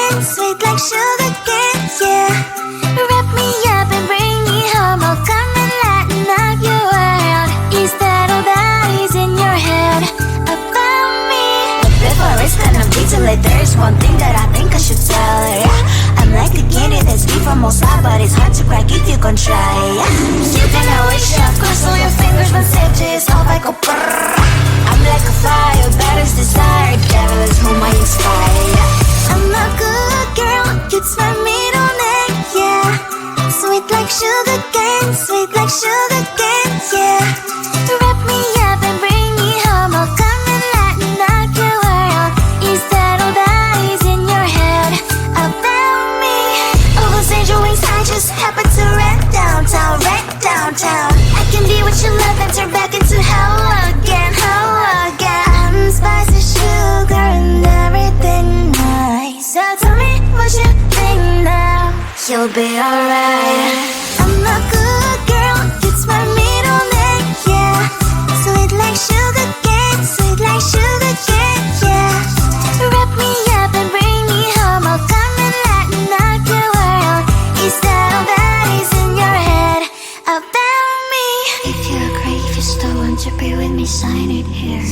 cane, sweet like sugar cane, yeah. Wrap me up and bring me home, I'll come and lighten up your world. Is that all that is in your head about me? But before it's gonna be too late, there's one thing that I think I should tell her, yeah. I'm like the candy that's deep from outside, but it's hard to crack if you can try, yeah. You can always shove, cross all your fingers, but safety is all I go brrrr. I'm like a fire, battles desire, devil is whom I inspire, yeah. I'm a good girl, it's my middle name, yeah. Sweet like sugar cane, sweet like sugar cane, yeah. Wrap me up and bring me home, I'll come and lighten up your world. Is that all that is in your head about me? All those angel wings I just happen to rent downtown, I can be what you love and turn back into hell again, I'm spicy sugar and everything nice. So tell me what you think now, you'll be alright. I'm a good girl, it's my middle name, yeah. Sweet like sugar cane, sweet like sugar cane, yeah. Wrap me up and bring me home, I'll come and lighten up your world. Is that all that is in your head about me? If you agree, if you still want to be with me, sign it here.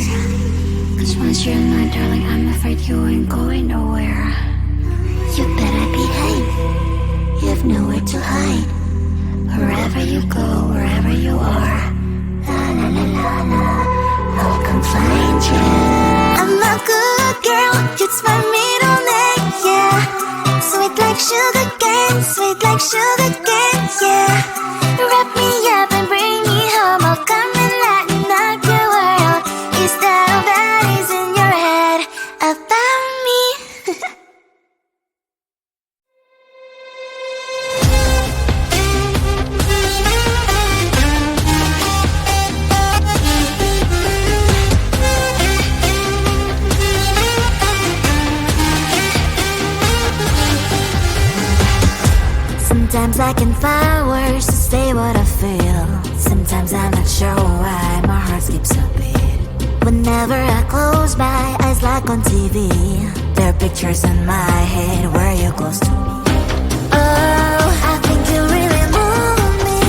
Cause once you're mine, darling, I'm afraid you ain't going nowhere. You better behave, you have nowhere to hide. Wherever you go, wherever you are, la la la la la, I'll come find you. I'm a good girl, it's my middle name, yeah. Sweet like sugar cane, sweet like sugar cane, yeah. Wrap me up and bring me home, I'll come and lighten up your world. Is that all that is in your head about me? Sometimes I can find words to say what I feel. Sometimes I'm not sure why my heart skips a beat. Whenever I close my eyes like on TV, there are pictures in my head where you're close to me. Oh, I think you really move me.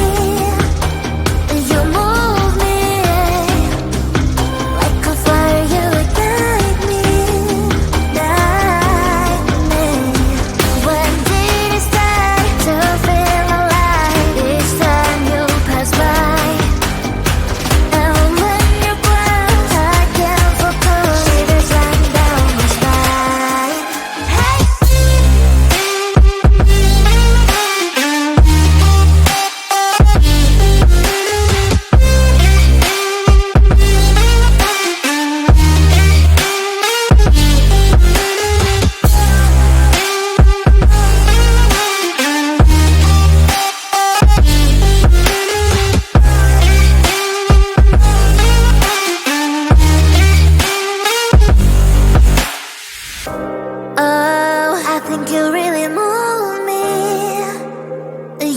You move me like a fire, you ignite me, ignite me. When did it start to feel alive? Each time you pass by, and when you're gone, I can't focus. Shivers run down my spine. Hey. Oh, I think you really move me.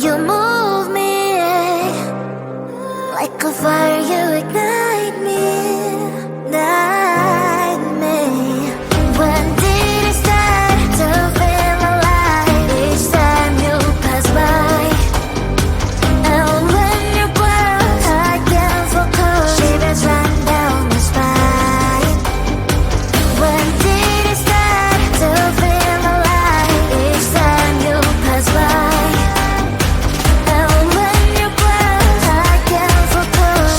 You move me like a fire, you ignite me, ignite me. When did it start to feel alive? Each time you pass by, and when you're gone, I can't focus. Shivers run down my spine. When did it start to feel alive? Each time you pass by, and when you're gone, I can't focus.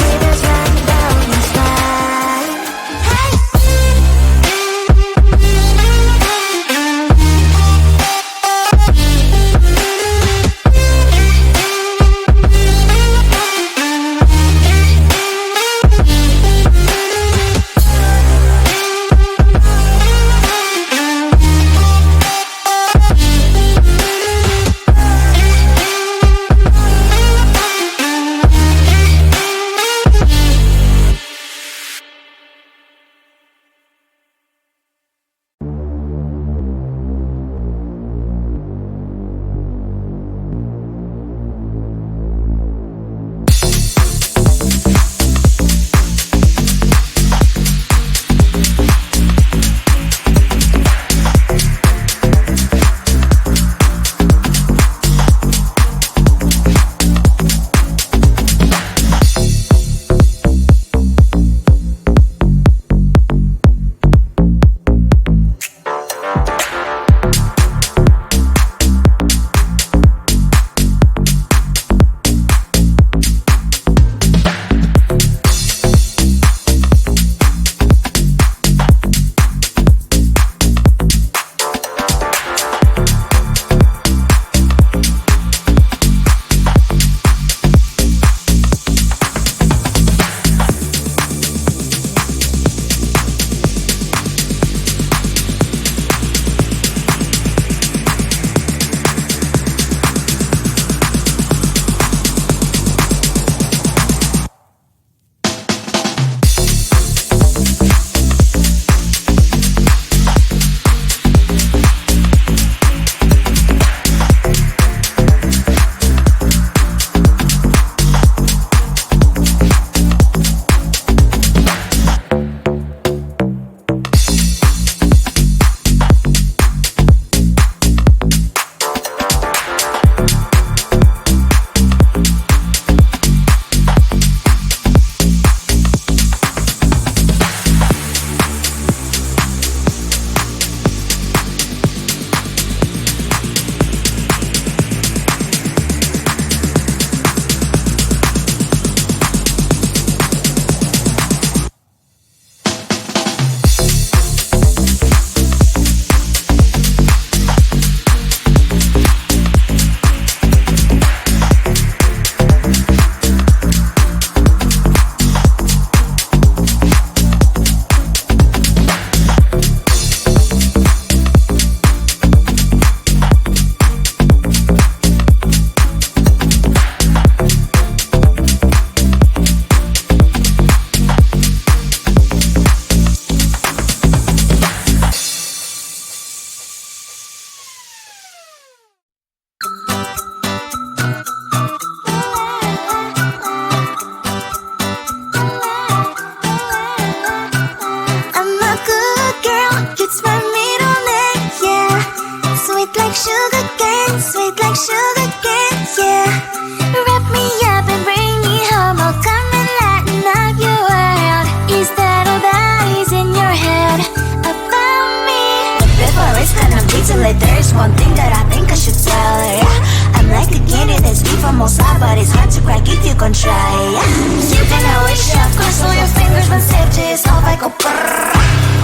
late. There's one thing that I think I should tell her, yeah. I'm like a candy that's deep from outside, but it's hard to crack if you can try, yeah. You can always shove, cross all your fingers when safety is off, I go brrrr.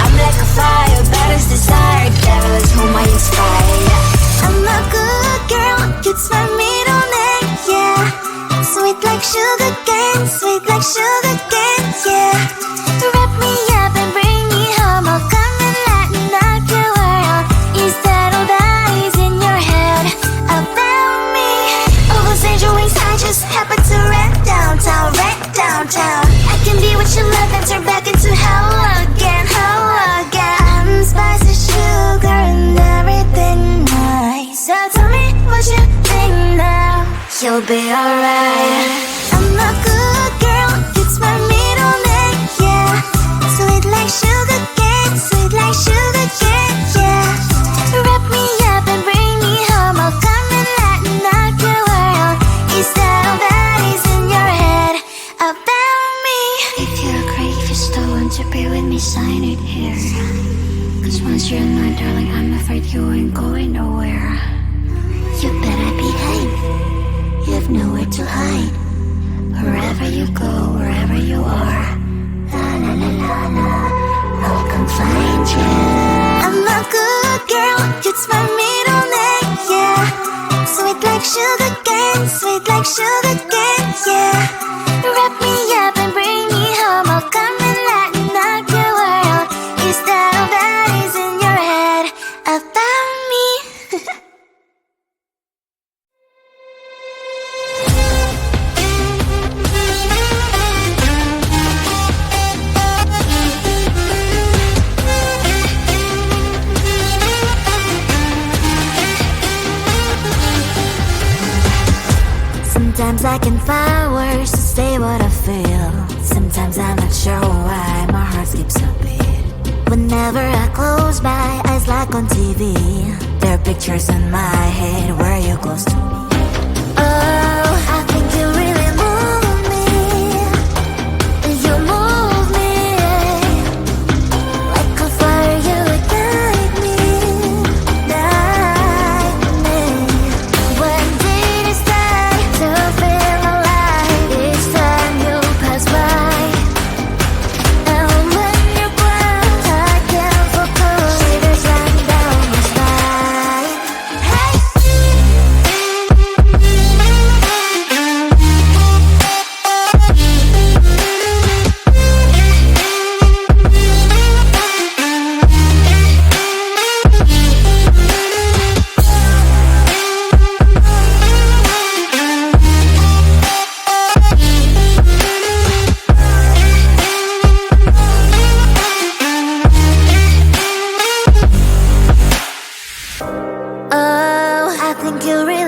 I'm like a fire, balance desire, devil is whom I inspire, yeah. I'm a good girl, it's my middle name, yeah. Sweet like sugar cane, sweet like sugar cane, yeah. Wrap me up and bring me home, I'll come and lighten up your world. Is that all that is in your head about me? All those angel wings I just happen to rent downtown, rent downtown. I can be what you love and turn back into hell again, hell again. I'm spicy sugar and everything nice. So tell me what you think now, you'll be alright. I'm a good girl, it's my middle name, yeah. Sweet like sugar cane, sweet like sugar cane, yeah. Wrap me up and bring me home, I'll come and lighten up your world. Is that all that is in your head about me? If you're great, if you still want to be with me, sign it here. Cause once you're mine, darling, I'm afraid you ain't going nowhere. You better behave, you have nowhere to hide. Wherever you go, wherever you are, la la la la la, I'll come find you. I'm a good girl, it's my middle name, yeah. Sweet like sugar cane, sweet like sugar cane, yeah. Wrap me up and bring me home, I'll come and lighten up your world. Is that all that is in your head about me? Sometimes I can find words to say what I feel. Sometimes I'm not sure why my heart skips a beat. Whenever I close my eyes like on TV, there are pictures in my head where you're close to me. Oh, I think you really move me. You move me like a fire, you ignite me, ignite me. When did it start to feel alive? Each time you pass by, and when you're gone, I can't focus. Shivers run down my spine. Hey. Oh, I think you really